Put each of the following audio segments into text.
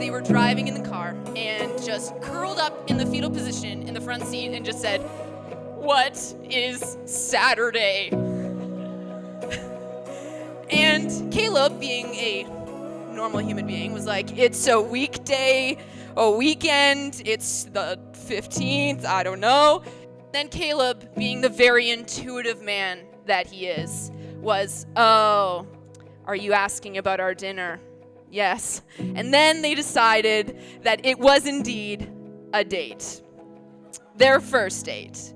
they were driving in the car and just curled up in the fetal position in the front seat and just said, "What is Saturday?" And Caleb, being a normal human being, was like, "It's a weekday, a weekend, it's the 15th, I don't know." Then Caleb, being the very intuitive man that he is, was, "Oh, are you asking about our dinner?" Yes. And then they decided that it was indeed a date. Their first date.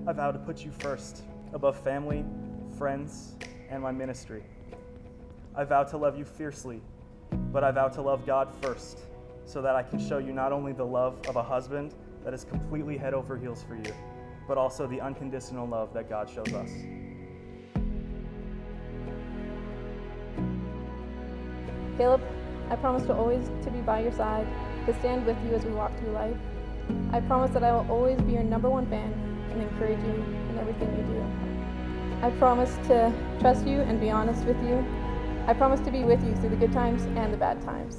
I vow to put you first, above family, friends, and my ministry. I vow to love you fiercely, but I vow to love God first, so that I can show you not only the love of a husband that is completely head over heels for you, but also the unconditional love that God shows us. Caleb, I promise to always to be by your side, to stand with you as we walk through life. I promise that I will always be your number one fan and encourage you in everything you do. I promise to trust you and be honest with you. I promise to be with you through the good times and the bad times.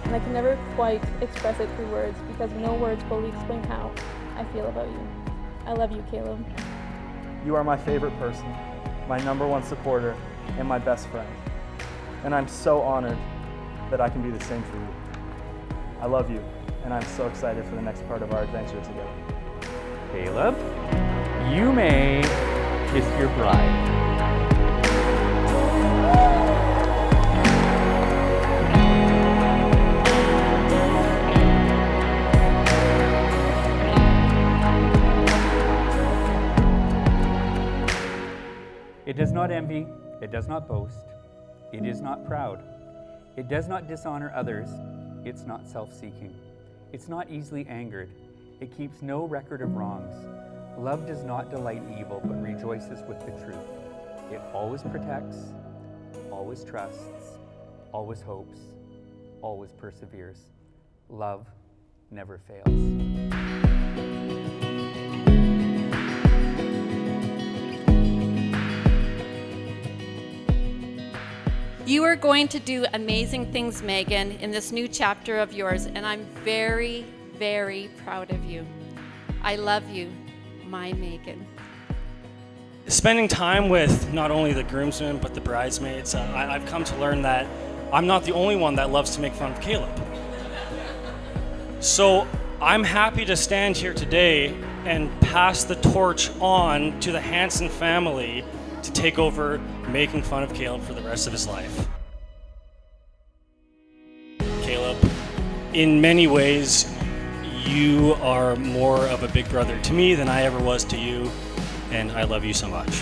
And I can never quite express it through words because no words fully explain how I feel about you. I love you, Caleb. You are my favorite person, my number one supporter, and my best friend. And I'm so honored that I can be the same for you. I love you, and I'm so excited for the next part of our adventure together. Caleb, you may kiss your bride. It does not envy, it does not boast, it is not proud, it does not dishonor others, it's not self-seeking, it's not easily angered, it keeps no record of wrongs. Love does not delight in evil, but rejoices with the truth. It always protects, always trusts, always hopes, always perseveres. Love never fails. You are going to do amazing things, Meghan, in this new chapter of yours, and I'm very, very proud of you. I love you, my Meghan. Spending time with not only the groomsmen, but the bridesmaids, I've come to learn that I'm not the only one that loves to make fun of Caleb. So I'm happy to stand here today and pass the torch on to the Hanson family to take over making fun of Caleb for the rest of his life. Caleb, in many ways, you are more of a big brother to me than I ever was to you, and I love you so much.